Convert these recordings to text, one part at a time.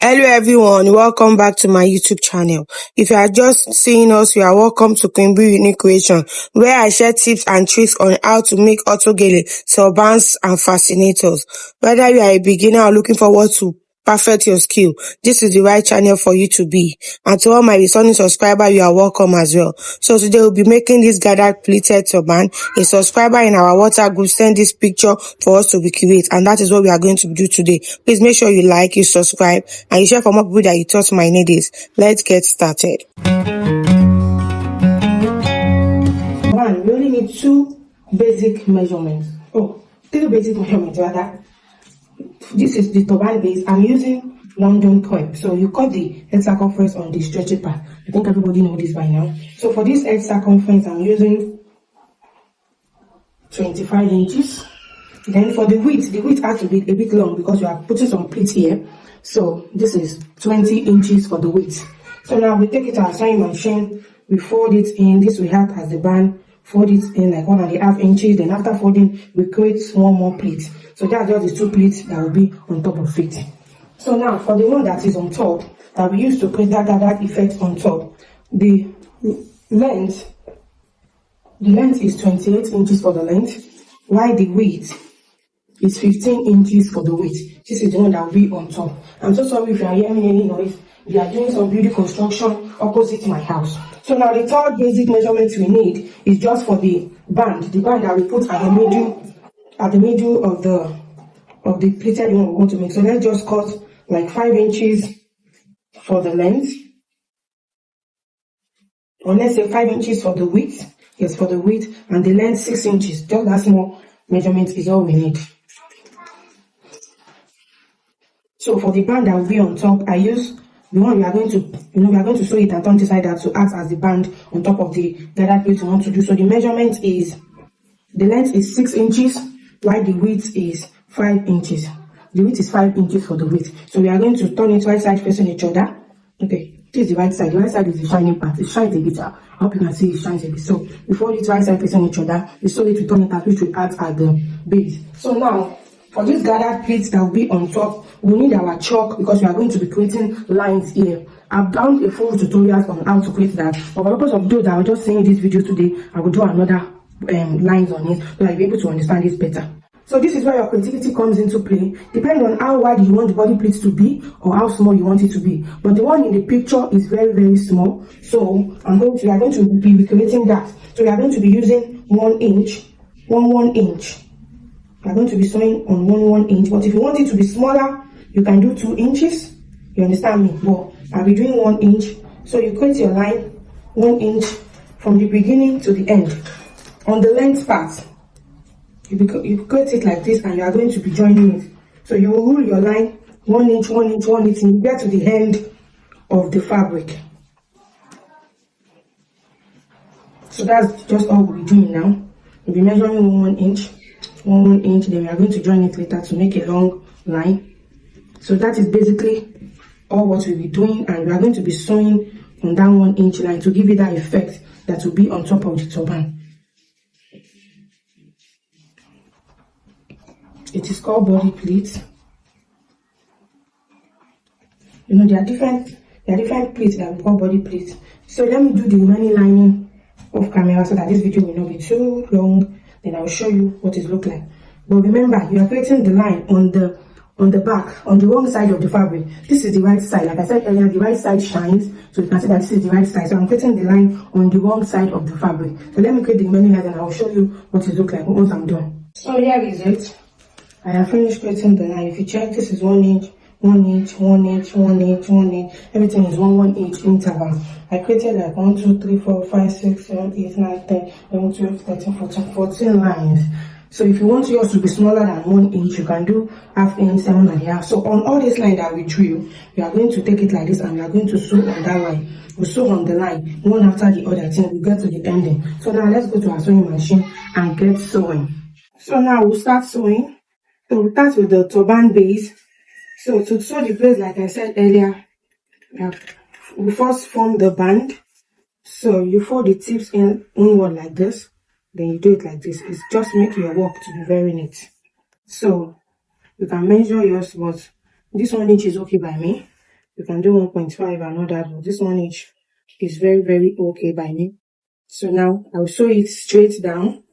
Hello everyone, welcome back to my YouTube channel. If you are just seeing us, you are welcome to Queen Bee Unique Creation, where I share tips and tricks on how to make autogele, turbans and fascinators. Whether you are a beginner or looking forward to perfect your skill, this is the right channel for you to be. And to all my returning subscribers, you are welcome as well. So today we'll be making this gathered pleated turban. A subscriber in our WhatsApp group sent this picture for us to recreate, and that is what we are going to do today. Please make sure you like, you subscribe, and you share for more people that you thought might need this. Let's get started. One, we only need two basic measurements. Three basic measurements rather. This is the turban base. I'm using London coil. So you cut the head circumference on the stretchy part. I think everybody knows this by now. So for this head circumference, I'm using 25 inches. Then for the width has to be a bit long because you are putting some pleats here. So this is 20 inches for the width. So now we take it to our sewing machine, we fold it in. This we have as the band, fold it in like 1.5 inches. Then after folding, we create one more pleat. So that's just the two pleats that will be on top of it. So now for the one that is on top, that we use to create that gathered effect on top, the length is 28 inches for the length, while the width is 15 inches for the width. This is the one that will be on top. I'm so sorry if you are hearing any noise. We are doing some building construction opposite my house. So now the third basic measurement we need is just for the band that we put at the middle of the pleated one we want to make. So let's just cut like 5 inches for the length, or let's say 5 inches for the width. Yes, for the width, and the length 6 inches. Just that small measurement is all we need. So for the band that will be on top, I use the one we are going to sew it and turn it inside out to act as the band on top of the gathered plate we want to do. So the measurement is, the length is 6 inches, while the width is 5 inches. The width is 5 inches for the width. So we are going to turn it right side facing each other. Okay, this is the right side. The right side is the shining part. It shines a bit. I hope you can see it shines a bit. So we fold it right side facing each other. We sew it, we turn it out, which we add at the base. So now, for this gathered pleats that will be on top, we need our chalk because we are going to be creating lines here. I've done a full tutorial on how to create that. But for the purpose of those that are just seeing this video today, I will do another lines on it so that you'll be able to understand this better. So this is where your creativity comes into play. Depending on how wide you want the body pleats to be or how small you want it to be. But the one in the picture is very, very small. So we are going to be recreating that. So we are going to be using 1 inch, 1 inch. We are going to be sewing on 1 inch. But if you want it to be smaller, you can do 2 inches. You understand me? But I'll be doing 1 inch. So you create your line 1 inch from the beginning to the end. On the length part, you create it like this, and you are going to be joining it. So you will rule your line 1 inch, 1 inch, 1 inch, and you get to the end of the fabric. So that's just all we'll be doing now. We'll be measuring 1 inch, 1 inch, then we are going to join it later to make a long line. So that is basically all what we'll be doing, and we are going to be sewing on that 1 inch line to give it that effect that will be on top of the turban. It is called body pleats. There are different pleats that we call body pleats. So let me do the remaining lining off camera so that this video will not be too long. Then I'll show you what it looks like. But remember, you are creating the line on the back, on the wrong side of the fabric. This is the right side. Like I said earlier, the right side shines. So you can see that this is the right side. So I'm creating the line on the wrong side of the fabric. So let me create the remaining line and I'll show you what it looks like once I'm done. So here is it. I have finished creating the line. If you check, this is 1 inch, 1 inch, 1 inch, 1 inch, 1 inch. Everything is 1 inch interval. I created like 1, 2, 3, 4, 5, 6, 7, 8, 9, 10, 11, 12, 13, 14 lines. So if you want yours to be smaller than 1 inch, you can do ½ inch, 7.5. So on all this line that we drew, we are going to take it like this and we are going to sew on that line. We sew on the line, one after the other till we get to the ending. So now let's go to our sewing machine and get sewing. So now we'll start sewing. So we start with the turban base. So to sew the base, like I said earlier, we first form the band. So you fold the tips inward like this. Then you do it like this. It's just make your work to be very neat. So you can measure yours, but this 1 inch is okay by me. You can do 1.5 and all that, but this 1 inch is very, very okay by me. So now I'll sew it straight down.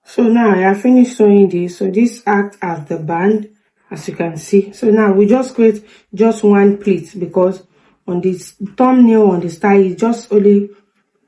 So now I have finished sewing this. So this acts as the band, as you can see. So now we just create just one pleat, because on this thumbnail on the style is just only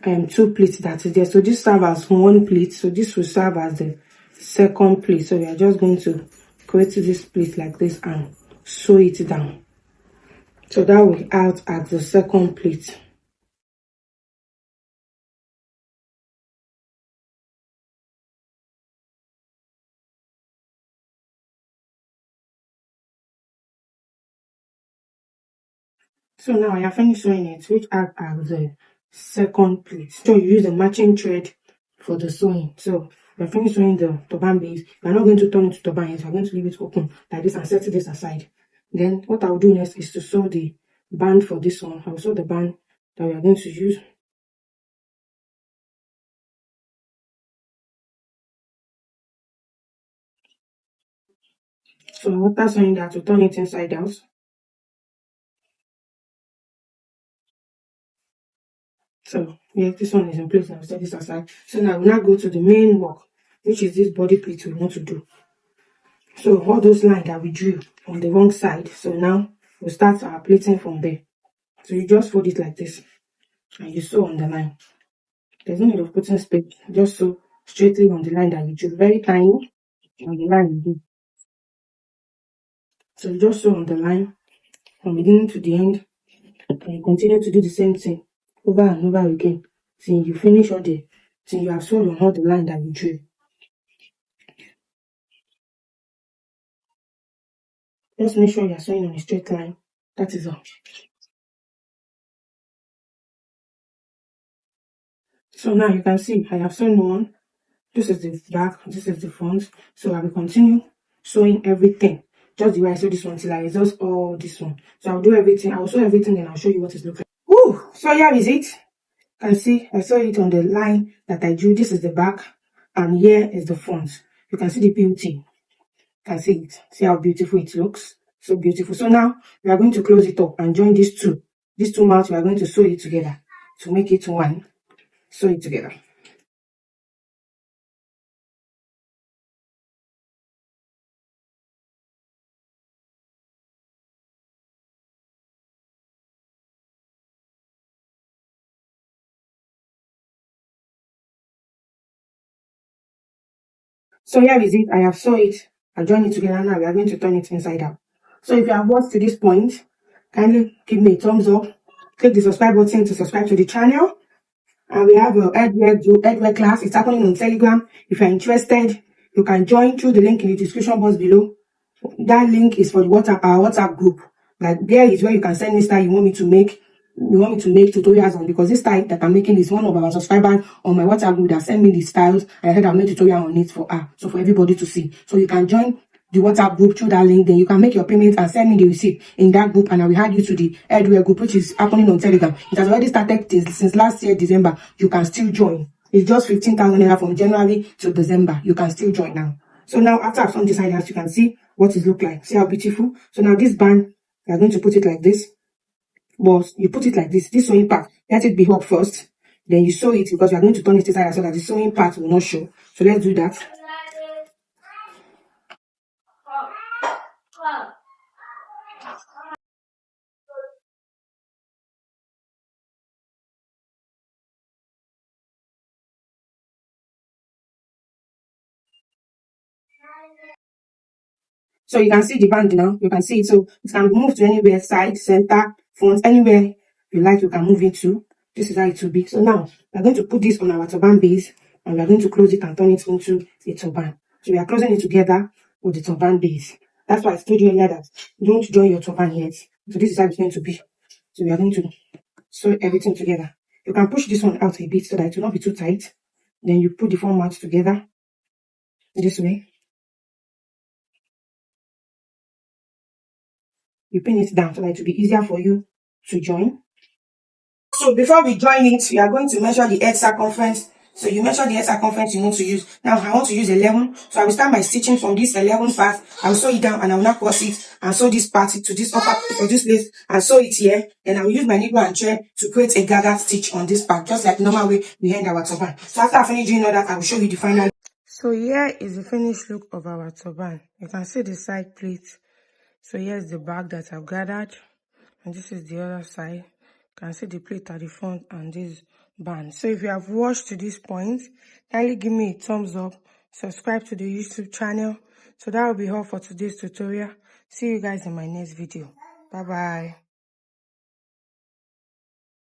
2 pleats that is there. So this serves as 1 pleat. So this will serve as the second pleat. So we are just going to create this pleat like this and sew it down. So that will act as the second pleat. So now I have finished sewing it, which acts as the second pleat. So you use the matching thread for the sewing. So we are finished sewing the turban base. We are not going to turn it to turban yet. We are going to leave it open like this and set this aside. Then what I will do next is to sew the band for this one. I will sew the band that we are going to use. So after sewing that, we turn it inside out. So yeah, this one is in place now. Set this aside. So now we'll now go to the main work, which is this body pleat we want to do. So all those lines that we drew on the wrong side. So now we'll start our pleating from there. So you just fold it like this and you sew on the line. There's no need of putting space. Just sew straightly on the line that you drew. Very tiny on the line you do. So you just sew on the line from beginning to the end, and you continue to do the same thing over and over again till you finish till you have sewn on all the line that you drew. Just make sure you are sewing on a straight line. That is all. So now you can see I have sewn one. This is the back, this is the front. So I will continue sewing everything. Just the way I sew this one till I exhaust all this one. So I'll do everything. I'll sew everything and I'll show you what it looks like. Woo! So here is it. You can see I sew it on the line that I drew. This is the back and here is the front. You can see the beauty. You can see it. See how beautiful it looks. So beautiful. So now we are going to close it up and join these two. These two mouths, we are going to sew it together to make it one. Sew it together. So here is it. I have sewn it. I joined it together. Now we are going to turn it inside out. So if you have watched to this point, kindly give me a thumbs up. Click the subscribe button to subscribe to the channel. And we have a Edware class. It's happening on Telegram. If you're interested, you can join through the link in the description box below. That link is for the our WhatsApp group. Like there is where you can send me style you want me to make. You want me to make tutorials on, because this style that I'm making is one of our subscribers on my WhatsApp group that sent me the styles, and I said I'll make tutorial on it for her, so for everybody to see. So you can join the WhatsApp group through that link. Then you can make your payment and send me the receipt in that group, and I will add you to the Edware group, which is happening on Telegram. It has already started since last year December. You can still join. It's just 15,000 naira from January to December. You can still join now. So now after I've done this side, as you can see what it looks like. See how beautiful. So now this band, we are going to put it like this. But you put it like this. This sewing part, let it be up first. Then you sew it, because we are going to turn it inside so that the sewing part will not show. So let's do that. So you can see the band now. You can see it. So it can move to anywhere, side, center, front, anywhere you like, you can move it to. This is how it will be. So now we're going to put this on our turban base, and we're going to close it and turn it into a turban. So we are closing it together with the turban base. That's why I told you earlier that don't join your turban yet. So this is how it's going to be. So we are going to sew everything together. You can push this one out a bit so that it will not be too tight. Then you put the four mouths together this way. You pin it down so that it will be easier for you to join. So before we join it, we are going to measure the edge circumference. So you measure the edge circumference you want to use. Now I want to use 11. So I will start by stitching from this 11 part. I will sew it down and I will now cross it and sew this part to this upper for this place and sew it here. Then I will use my needle and thread to create a gathered stitch on this part, just like the normal way we end our turban. So after I finish doing all that, I will show you the final. So here is the finished look of our turban. You can see the side pleats. So here's the back that I've gathered, and this is the other side. You can see the pleat at the front and this band. So if you have watched to this point, kindly give me a thumbs up, subscribe to the YouTube channel. So that will be all for today's tutorial. See you guys in my next video. Bye bye.